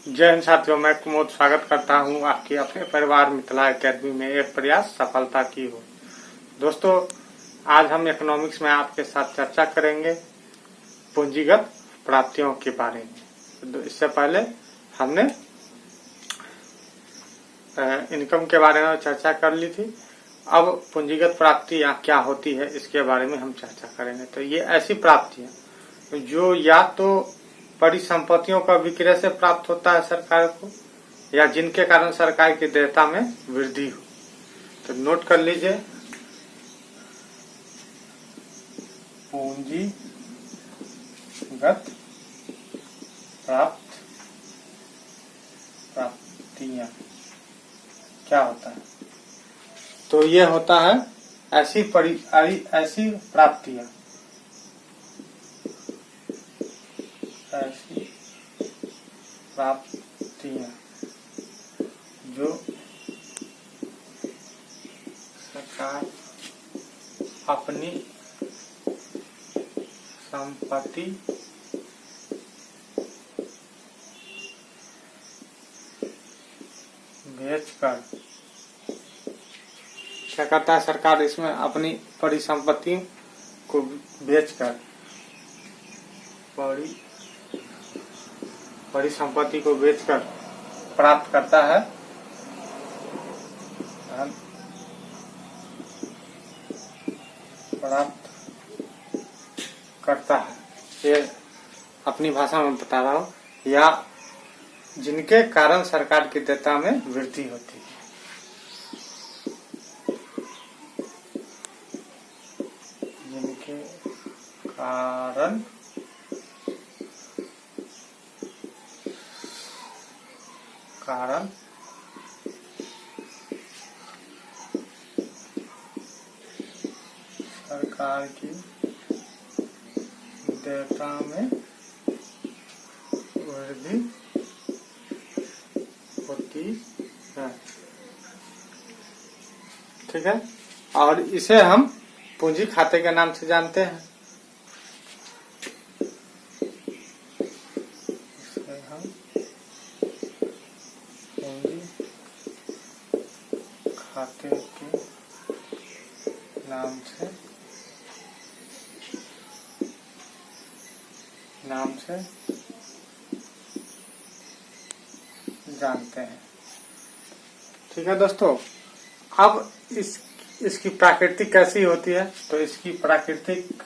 जय हिंद साथियों, मैं कुमोद स्वागत करता हूं आपकी अपने परिवार मिथिला एकेडमी में एक प्रयास सफलता की हो। दोस्तों, आज हम इकोनॉमिक्स में आपके साथ चर्चा करेंगे पूंजीगत प्राप्तियों के बारे में। इससे पहले हमने इनकम के बारे में चर्चा कर ली थी। अब पूंजीगत प्राप्तियां क्या होती है इसके बारे में हम चर्चा करेंगे। तो ये ऐसी प्राप्तियां जो या तो परिसंपत्तियों का विक्रय से प्राप्त होता है सरकार को, या जिनके कारण सरकार की देयता में वृद्धि हो। तो नोट कर लीजिए, पूंजीगत प्राप्तियां क्या होता है। तो ये होता है ऐसी प्राप्तियां जो सरकार अपनी संपत्ति बेचकर क्या करता है सरकार, इसमें अपनी परिसंपत्ति को बेचकर परिसंपत्ति को बेचकर प्राप्त करता है धन, प्राप्त करता है। ये अपनी भाषा में बता रहा हूँ, या जिनके कारण सरकार की देयता में वृद्धि होती है। जिनके कारण सरकार की देयता में वृद्धि होती है। ठीक है, और इसे हम पूंजी खाते के नाम से जानते हैं। इसे हम पूंजी खाते के नाम से जानते हैं। ठीक है दोस्तों, अब इसकी प्राकृतिक कैसी होती है। तो इसकी प्राकृतिक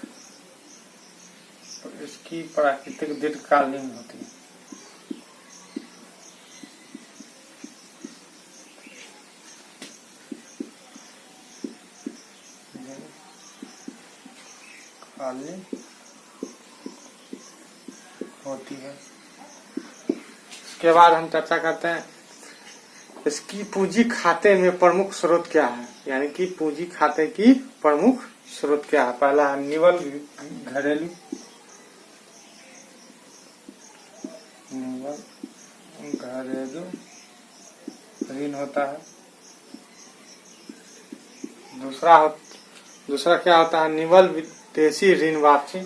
दीर्घकालीन होती है। होती है। इसके बाद हम चर्चा करते हैं इसकी पूंजी खाते में प्रमुख स्रोत क्या है, यानी कि पूंजी खाते की प्रमुख स्रोत क्या है। पहला है निवल घरेलू ऋण होता है। दूसरा क्या होता है, निवल विदेशी ऋण वापसी।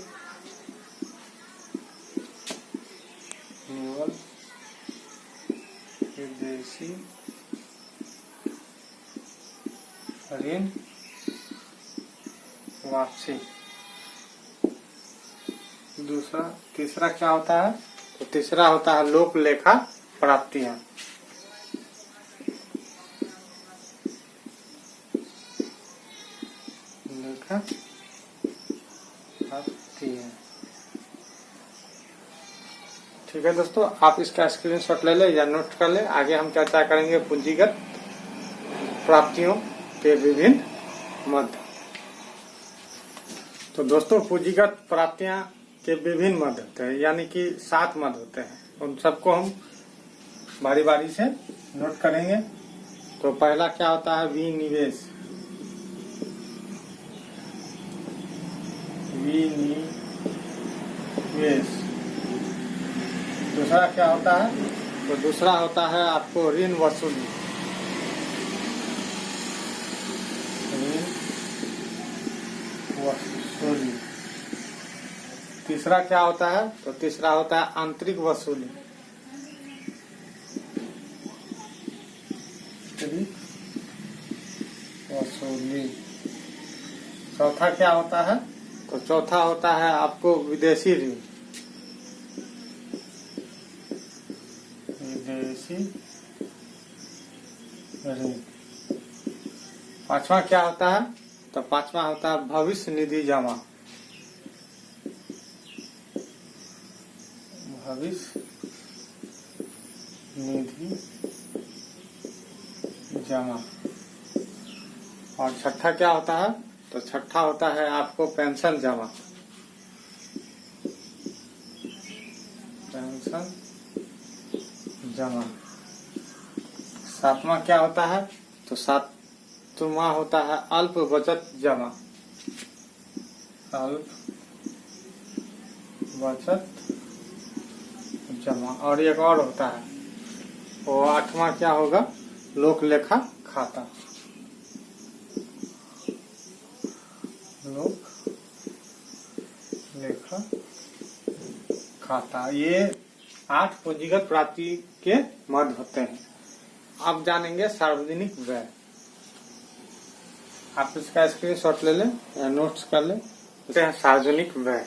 निवल विदेशी ऋण वापसी। तीसरा क्या होता है, तो तीसरा होता है लोक लेखा प्राप्तियां। लेखा प्राप्तियां। ठीक है दोस्तों, आप इसका स्क्रीनशॉट ले ले या नोट कर ले। आगे हम चर्चा करेंगे पूंजीगत प्राप्तियों के विभिन्न मद। तो दोस्तों, पूंजीगत प्राप्तियां के विभिन्न मद होते हैं, यानी कि 7 मद होते हैं। उन सबको हम बारी बारी से नोट करेंगे। तो पहला क्या होता है, विनिवेश। दूसरा क्या होता है, तो दूसरा होता है आपको ऋण वसूली। तीसरा क्या होता है, तो तीसरा होता है आंतरिक वसूली। वसूली। चौथा क्या होता है? तो चौथा होता है आपको विदेशी ऋण। विदेशी ऋण। पांचवा क्या होता है? तो पांचवा होता है भविष्य निधि जमा। भविष्य निधि जमा। और छठा क्या होता है? तो छठा होता है आपको पेंशन जमा। पेंशन जमा। सातवां क्या होता है? तो सातवां होता है अल्प बचत जमा। अल्प बचत जमा। और एक और होता है, वो आठवां क्या होगा? लोक लेखा खाता। लोक लेखा खाता। ये 8 पूंजीगत प्राप्ति के मद होते हैं। अब जानेंगे सार्वजनिक व्यय। आप इसका स्क्रीनशॉट ले लें या नोट्स कर लें। सार्वजनिक व्यय।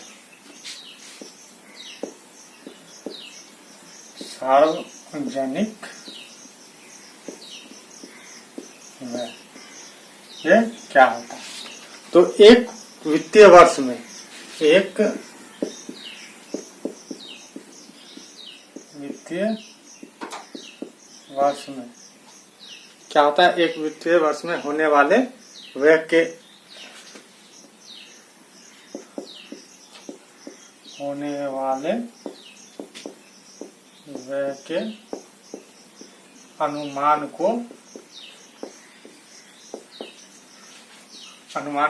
सार्वजनिक व्यय ये क्या होता है? तो एक वित्तीय वर्ष में, एक वित्तीय वर्ष में क्या होता है? एक वित्तीय वर्ष में होने वाले व्यय के अनुमान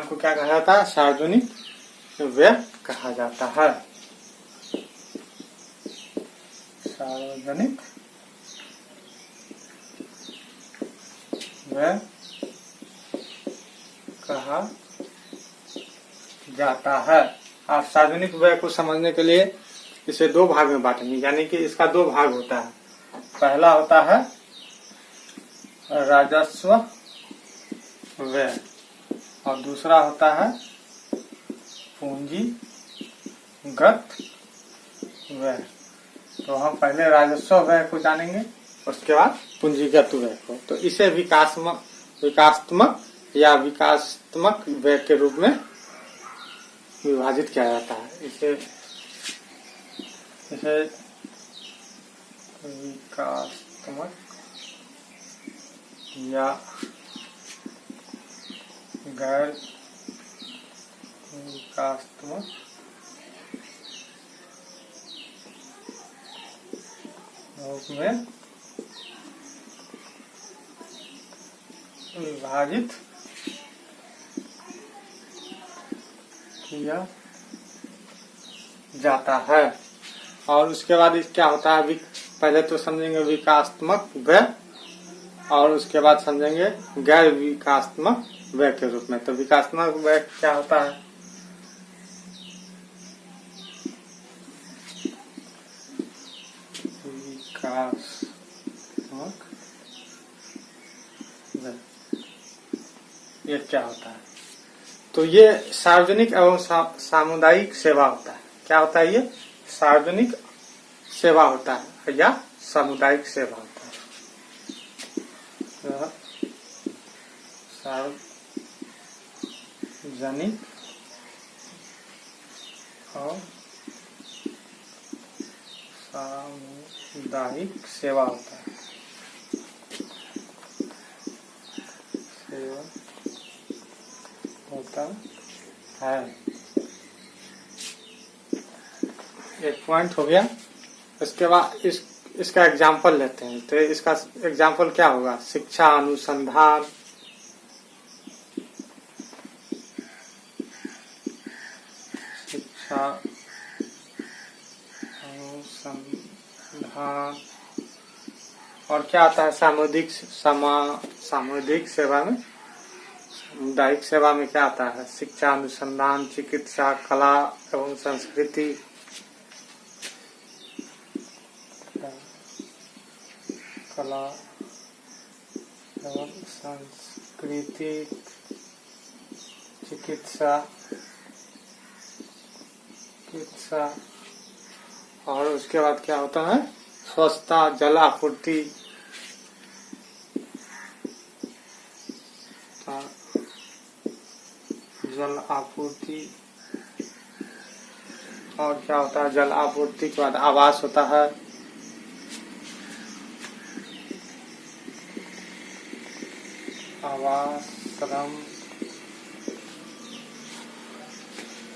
को क्या कहा जाता है? सार्वजनिक व्यय कहा जाता है। सार्वजनिक व्यय कहा जाता है। आप सार्वजनिक व्यय को समझने के लिए इसे दो भाग में बांटेंगे, यानी कि इसका दो भाग होता है। पहला होता है राजस्व व्यय और दूसरा होता है पूंजीगत व्यय। तो हम पहले राजस्व व्यय को जानेंगे, उसके बाद पूंजीगत व्यय को। तो इसे विकासात्मक या विकासात्मक व्यय के रूप में विभाजित किया जाता है। इसे विकासात्मक या गैर विकासात्मक रूप में विभाजित किया जाता है। और उसके बाद क्या होता है? पहले तो समझेंगे विकासात्मक व्यय और उसके बाद समझेंगे गैर विकासात्मक व्यय के रूप में। तो विकासात्मक व्यय क्या होता है? विकासात्मक व्यय ये क्या होता है? तो ये सार्वजनिक एवं सामुदायिक सेवा होता है। क्या होता है? ये सार्वजनिक सेवा होता है या सामुदायिक सेवा होता है। सार्वजनिक और सामुदायिक सेवा होता है। सेवा होता है। एक पॉइंट हो गया। इसके बाद इसका एग्जाम्पल लेते हैं। तो इसका एग्जाम्पल क्या होगा? शिक्षा अनुसंधान, शिक्षा अनुसंधान और क्या आता है? सामुदायिक सेवा में, सामुदायिक सेवा में क्या आता है? शिक्षा अनुसंधान, चिकित्सा, कला एवं संस्कृति, कला एवं सांस्कृतिक चिकित्सा और उसके बाद क्या होता है, स्वच्छता, जल आपूर्ति, जल आपूर्ति, और क्या होता है, जल आपूर्ति के बाद आवास होता है, आवास, श्रम,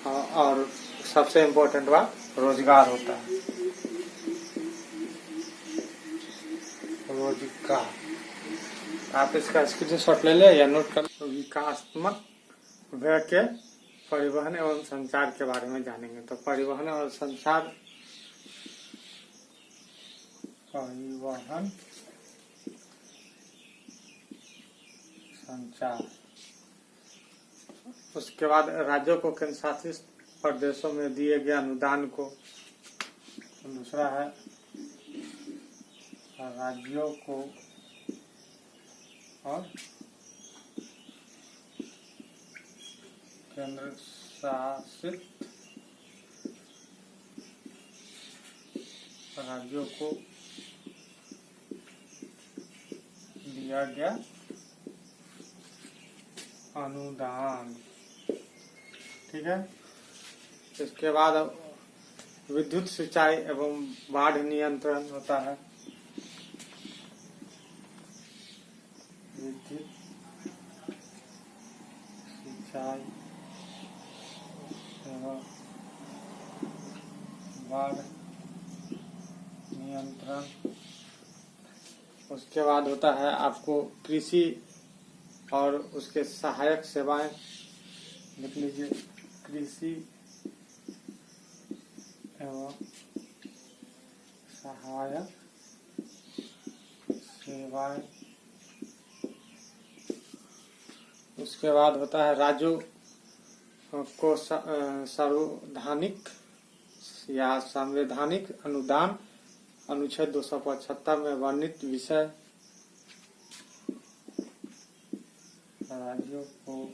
और सबसे इम्पोर्टेंट बात रोजगार होता है, रोजगार। आप इसका स्क्रीनशॉट ले लें या नोट कर। तो विकासात्मक व्यय के परिवहन एवं संचार के बारे में जानेंगे। तो परिवहन और संचार, परिवहन संचार, उसके बाद राज्यों को केंद्र शासित प्रदेशों में दिए गए अनुदान को, दूसरा है राज्यों को और केंद्र शासित राज्यों को दिया गया अनुदान। ठीक है। इसके बाद विद्युत सिंचाई एवं बाढ़ नियंत्रण होता है, विद्युत सिंचाई एवं बाढ़ नियंत्रण। उसके बाद होता है आपको कृषि और उसके सहायक सेवाएं, लिख लीजिए, कृषि एवं सहायक सेवाएं। उसके बाद होता है राज्यों को सार्वधानिक या संवैधानिक अनुदान, अनुच्छेद 275 में वर्णित विषय। राज्यों को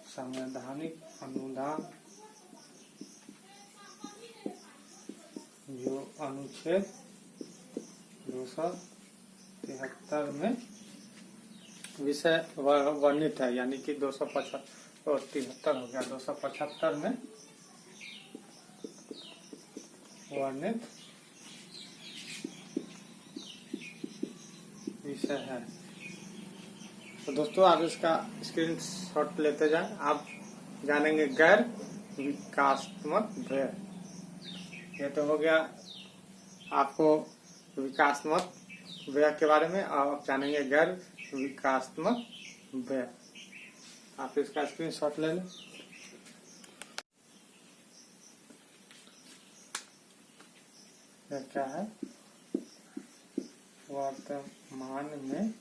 संवैधानिक अनुदान जो अनुच्छेद 273 में विषय वर्णित है, यानी कि 273 हो गया, 275 में वर्णित विषय है। तो दोस्तों आप इसका स्क्रीनशॉट लेते जाएं। आप जानेंगे गैर विकासात्मक व्यय। ये तो हो गया आपको विकासात्मक व्यय के बारे में। आप जानेंगे गैर विकासात्मक व्यय। आप इसका स्क्रीनशॉट ले लें। क्या है, वर्तमान में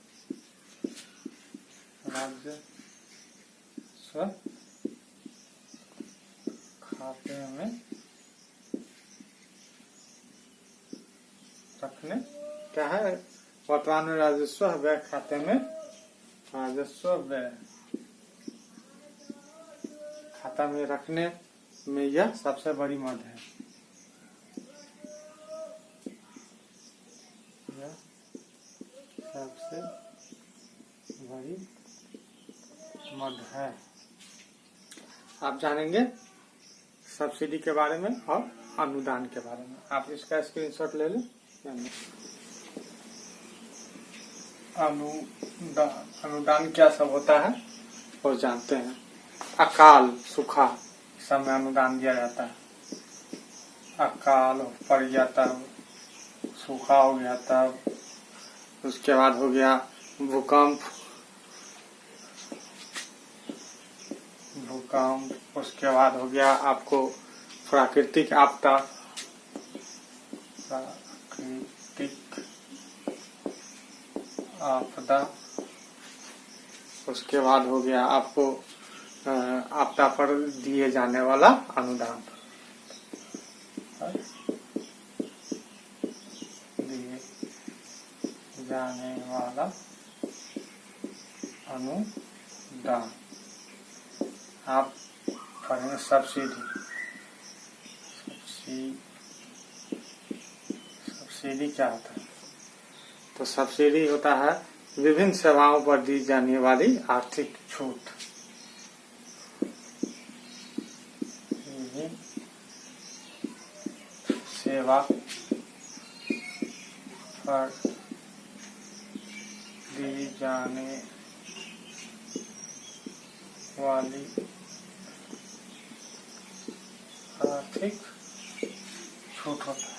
राजस्व खाते में रखने, क्या है, वर्तमान में राजस्व व्यय खाते में, राजस्व व्यय खाता में रखने में यह सबसे बड़ी मद है। यह सबसे बड़ी मद है। आप जानेंगे सब्सिडी के बारे में और अनुदान के बारे में। आप इसका स्क्रीनशॉट ले लें। अनुदान क्या सब होता है वो जानते हैं। अकाल, सूखा समय अनुदान दिया जाता है। अकाल पड़ गया तब, सूखा हो गया तब। उसके बाद हो गया भूकंप, उसके बाद हो गया आपको प्राकृतिक आपदा, उसके बाद हो गया आपको आपदा पर दिए जाने वाला अनुदान। जाने वाला अनुदान। आप पढ़ेंगे सब्सिडी। सब्सिडी क्या होता है? तो सब्सिडी होता है विभिन्न सेवाओं पर दी जाने वाली आर्थिक छूट। विभिन्न सेवा पर दी जाने वाली आर्थिक छूट होता है।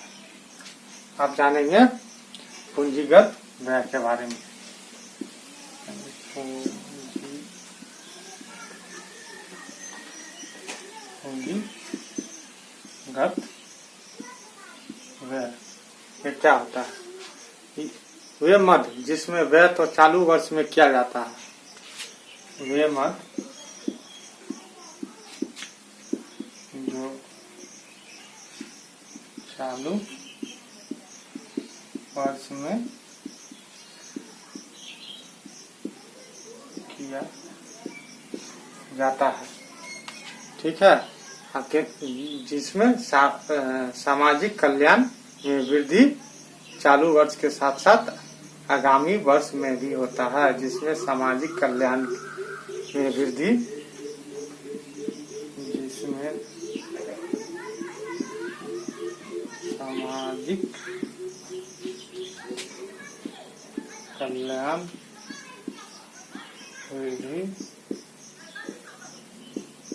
आप जानेंगे पूंजीगत व्यय के बारे में। पूंजीगत व्यय ये क्या होता है? वे मद जिसमें व्यय तो चालू वर्ष में किया जाता है, वे मद जो चालू वर्ष में किया जाता है। ठीक है, आपके जिसमें सामाजिक कल्याण में वृद्धि चालू वर्ष के साथ साथ आगामी वर्ष में भी होता है। जिसमें सामाजिक कल्याण में वृद्धि, जिसमें सामाजिक कल्याण वृद्धि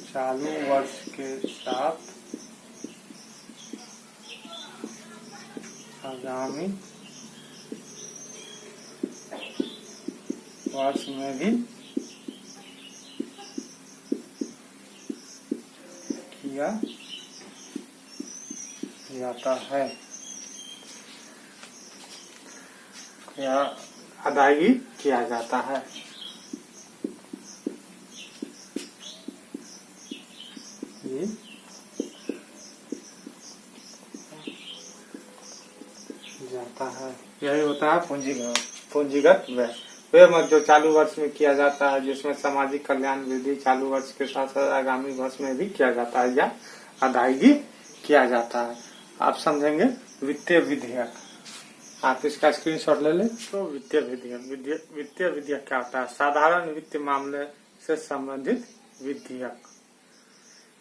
चालू वर्ष के साथ आगामी वर्ष में भी किया जाता है या अदायगी किया जाता है। ये जाता है, यही होता है पूंजीगत व्यय। वे मत जो चालू वर्ष में किया जाता है, जिसमें सामाजिक कल्याण वृद्धि चालू वर्ष के साथ साथ आगामी वर्ष में भी किया जाता है या अदायगी किया जाता है। आप समझेंगे वित्तीय विधेयक। आप इसका स्क्रीनशॉट ले लें। तो वित्तीय विधेयक क्या होता है? साधारण वित्त मामले से संबंधित विधेयक।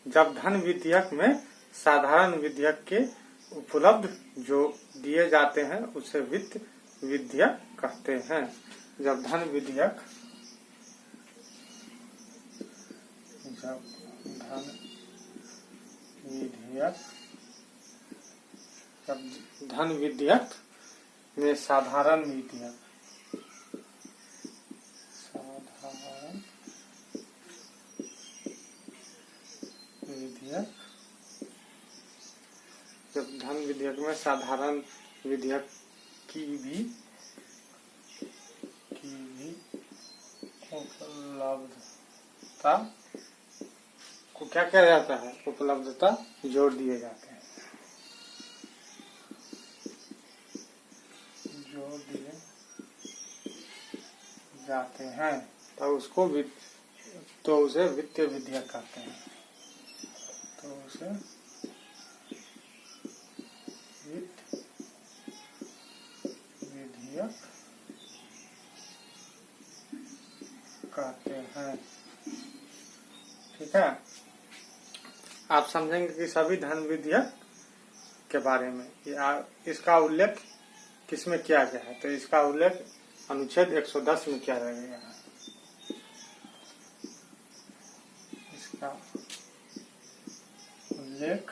जब धन विधेयक में साधारण विधेयक के उपलब्ध जो दिए जाते हैं उसे वित्त विधेयक कहते हैं। जब धन विधेयक में साधारण विधेयक जब धन विधेयक में साधारण विधेयक की भी उपलब्धता को क्या किया जाता है? उपलब्धता जोड़ दिए जाते हैं, तो उसे वित्तीय विधेयक कहते हैं। तो उसे वित्त विधेयक कहते हैं। ठीक है, आप समझेंगे कि सभी धन विधेयक के बारे में इसका उल्लेख किसमें किया गया है? तो इसका उल्लेख अनुच्छेद 110 में किया गया है। इसका उल्लेख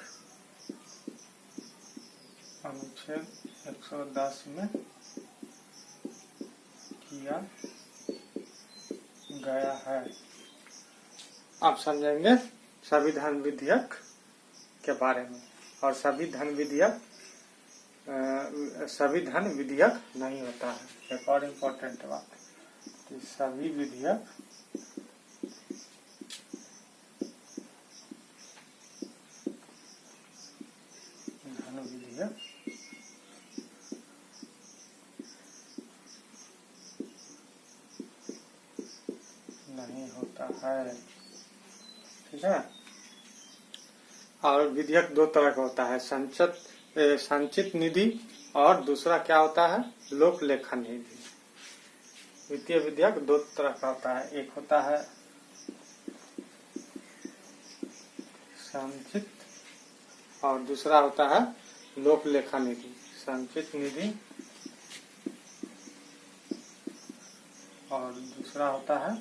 अनुच्छेद 110 में किया गया है। आप समझेंगे सभी धन विधेयक के बारे में। और सभी धन विधेयक नहीं होता है। एक और इम्पोर्टेंट बात, सभी विधेयक धन विधेयक है। ठीक है। और विधेयक दो तरह का होता है, संचित निधि और दूसरा क्या होता है, लोक लेखा निधि। वित्तीय विधेयक दो तरह का होता है, एक होता है संचित और दूसरा होता है लोक लेखा निधि। संचित निधि और दूसरा होता है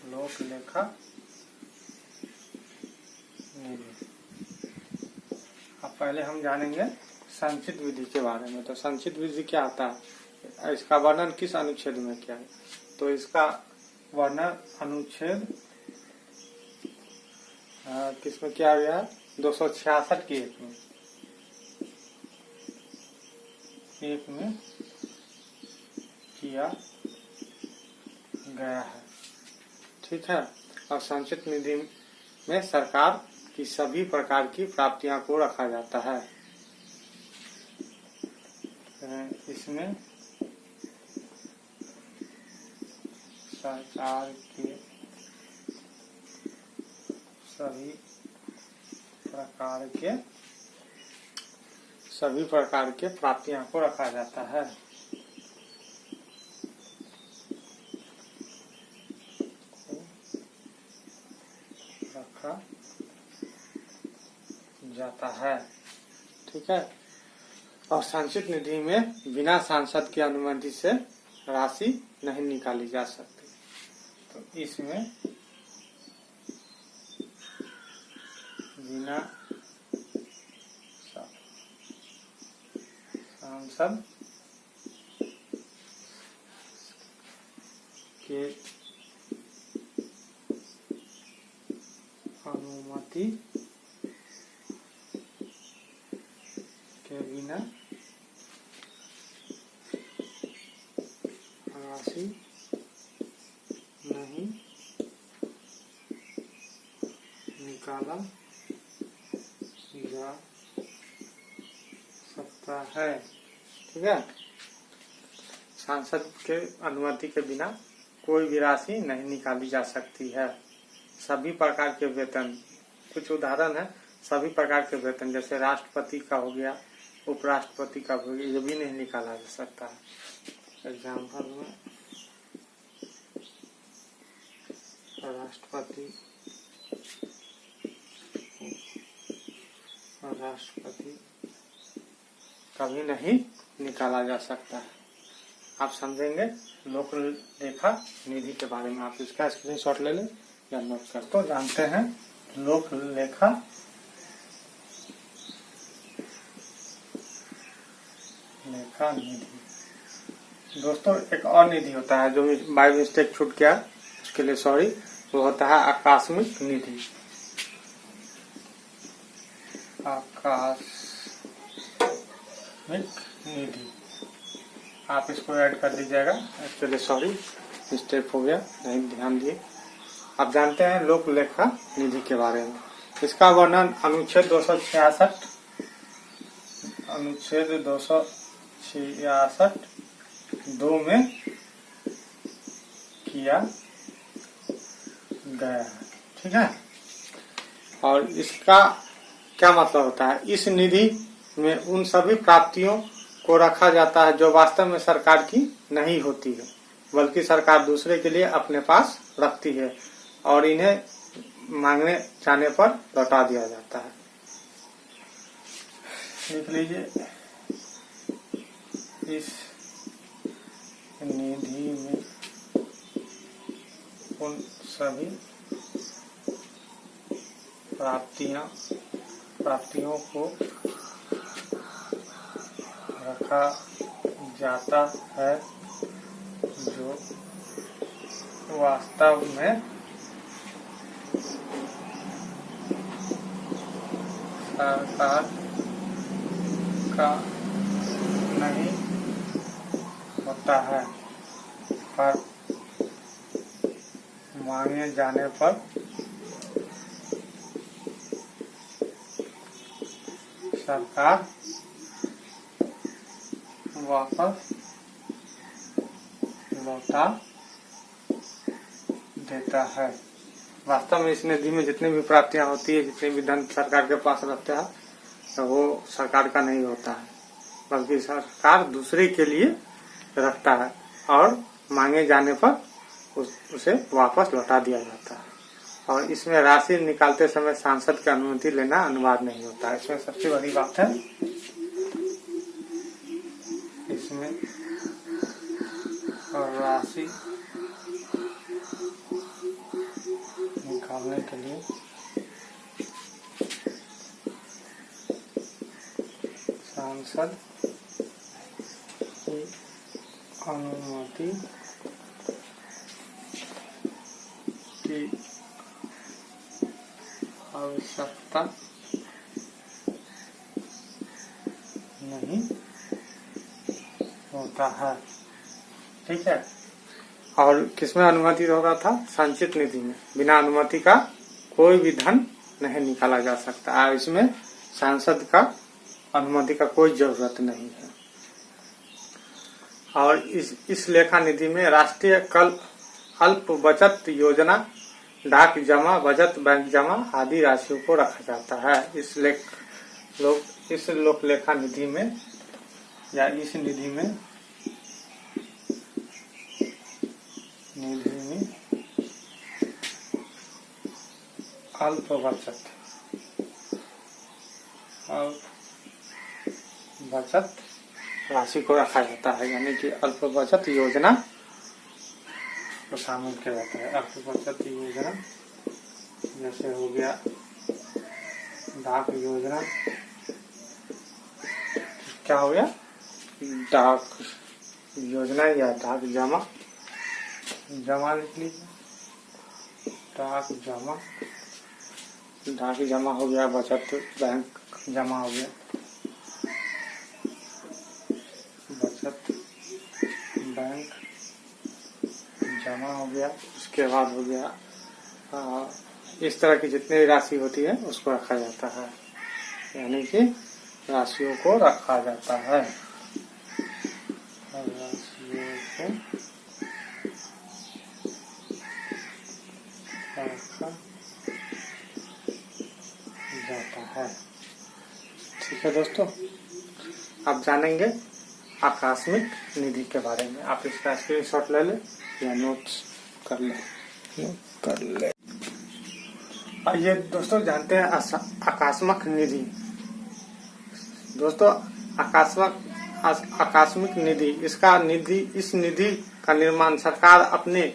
लोक लेखा निधि। अब पहले हम जानेंगे संचित विधि के बारे में। तो संचित विधि क्या होता है, इसका वर्णन किस अनुच्छेद में किया है? तो इसका वर्णन अनुच्छेद किसमें किया गया है, 266 की एक में किया गया है। ठीक है। और संचित निधि में सरकार की सभी प्रकार की प्राप्तियां को रखा जाता है। इसमें सरकार के सभी प्रकार के प्राप्तियां को रखा जाता है। रखा जाता है। ठीक है। और संचित निधि में बिना सांसद की अनुमति से राशि नहीं निकाली जा सकती। तो इसमें बिना सांसद के अनुमति के बिना राशि नहीं निकाला जा सकता है। ठीक है। सांसद के अनुमति के बिना कोई भी राशि नहीं निकाली जा सकती है। सभी प्रकार के वेतन, कुछ उदाहरण है, सभी प्रकार के वेतन जैसे राष्ट्रपति का हो गया, उपराष्ट्रपति का हो गया, ये भी नहीं निकाला जा सकता है। एग्जाम्पल में राष्ट्रपति कभी नहीं निकाला जा सकता है। आप समझेंगे लोक लेखा निधि के बारे में। आप इसका स्क्रीनशॉट ले लें या नोट कर। तो जानते हैं लोक लेखा निधि। दोस्तों एक और निधि होता है जो बाय मिस्टेक छूट गया, उसके लिए सॉरी, वो होता है आकस्मिक निधि। आकस्मिक निधि आप इसको ऐड कर दीजिएगा, इसके लिए सॉरी, मिस्टेक हो गया, नहीं ध्यान दिए। आप जानते हैं लोक लेखा निधि के बारे में। इसका वर्णन अनुच्छेद 266(2) में किया गया है। ठीक है। और इसका क्या मतलब होता है, इस निधि में उन सभी प्राप्तियों को रखा जाता है जो वास्तव में सरकार की नहीं होती है, बल्कि सरकार दूसरे के लिए अपने पास रखती है और इन्हें मांगने जाने पर लौटा दिया जाता है। लिख लीजिए, इस निधि में उन सभी प्राप्तियों को रखा जाता है जो वास्तव में सरकार का नहीं होता है, पर मांगे जाने पर सरकार वापस लौटा देता है। वास्तव में इस निधि में जितनी भी प्राप्तियां होती है, जितने भी धन सरकार के पास रहता है, तो वो सरकार का नहीं होता है, बल्कि सरकार दूसरे के लिए रखता है और मांगे जाने पर उसे वापस लौटा दिया जाता है। और इसमें राशि निकालते समय सांसद की अनुमति लेना अनिवार्य नहीं होता है। इसमें सबसे बड़ी बात है, इसमें राशि निकालने के लिए सांसद की अनुमति की आवश्यकता नहीं होता है। ठीक है। और किसमें अनुमति होगा था? संचित निधि में बिना अनुमति का कोई भी धन नहीं निकाला जा सकता है। इसमें सांसद का अनुमति का कोई जरूरत नहीं है। और इस लेखा निधि में राष्ट्रीय अल्प बचत योजना, डाक जमा, बचत बैंक जमा आदि राशियों को रखा जाता है। इस लोक लेखा निधि में या इस निधि में अल्प बचत राशि को रखा जाता है, यानी कि अल्प बचत योजना को शामिल किया जाता है। अल्प बचत योजना जैसे हो गया डाक योजना, क्या हो गया? डाक योजना या डाक जमा लिख लीजिए। डाक जमा हो गया, बचत बैंक जमा हो गया, बचत बैंक जमा हो गया। उसके बाद हो गया इस तरह की जितनी राशि होती है उसको रखा जाता है, यानी कि राशियों को रखा जाता है। राशियों को रखा जाता है। ठीक है दोस्तों, आप जानेंगे आकस्मिक निधि के बारे में। आप इसका स्क्रीनशॉट ले लें या नोट्स कर ले। आइए दोस्तों जानते हैं आकस्मिक निधि। दोस्तों आकस्मिक निधि, इस निधि का निर्माण सरकार अपने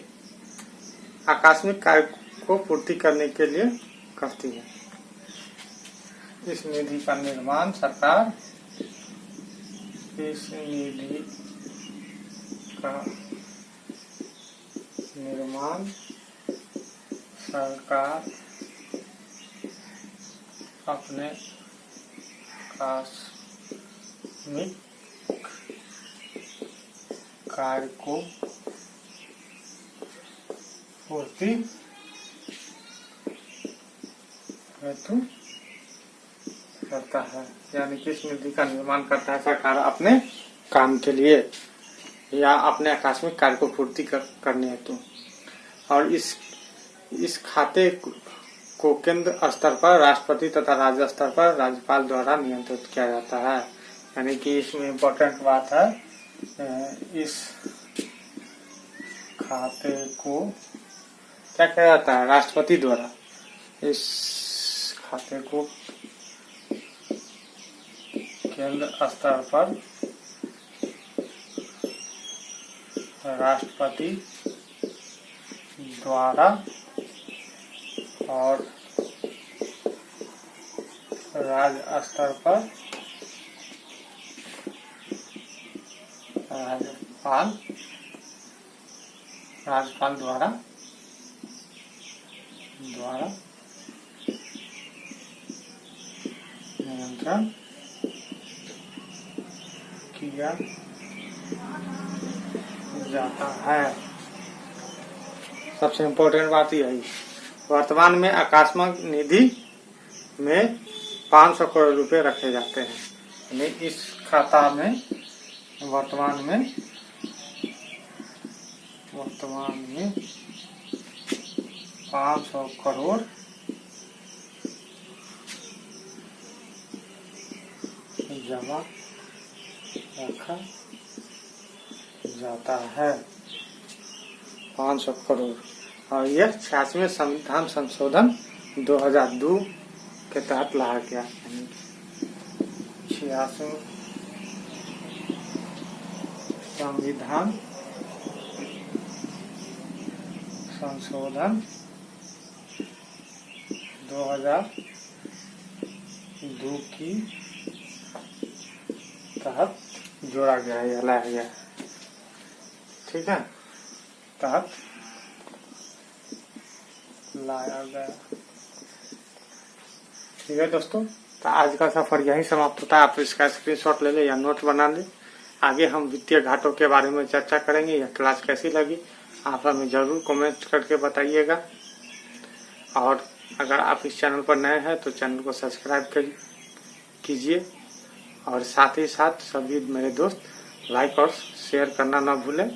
आकस्मिक कार्य को पूर्ति करने के लिए करती है। इस निधि का निर्माण सरकार अपने आकस्मिक कार्य को पूर्ति हेतु करता है, यानी कि इस निधि का निर्माण करता है सरकार अपने काम के लिए या अपने आकस्मिक कार्य को पूर्ति करने हेतु। और इस खाते को केंद्र स्तर पर राष्ट्रपति तथा राज्य स्तर पर राज्यपाल द्वारा नियंत्रित किया जाता है। यानी कि इसमें इम्पोर्टेंट बात है, इस खाते को क्या किया जाता है? राष्ट्रपति द्वारा। इस खाते को केंद्र स्तर पर राष्ट्रपति द्वारा और राज्य स्तर पर राज्यपाल द्वारा नियंत्रण किया जाता है। सबसे इम्पोर्टेंट बात यही, वर्तमान में आकस्मिक निधि में 500 करोड़ रुपए रखे जाते हैं। यानी इस खाता में वर्तमान में 500 करोड़ जमा रखा जाता है। 500 करोड़। और यह 86वें संविधान संशोधन 2002 के तहत लाया गया। 86वें संविधान संशोधन 2002 की तहत जोड़ा गया है या लाया गया है। ठीक है, तहत लाया गया। ठीक है दोस्तों, तो आज का सफर यही समाप्त होता है। आप इसका स्क्रीनशॉट ले ले या नोट बना ले। आगे हम वित्तीय घाटों के बारे में चर्चा करेंगे। यह क्लास कैसी लगी आप हमें जरूर कमेंट करके बताइएगा। और अगर आप इस चैनल पर नए हैं तो चैनल को सब्सक्राइब कीजिए और साथ ही साथ सभी मेरे दोस्त लाइक और शेयर करना ना भूलें।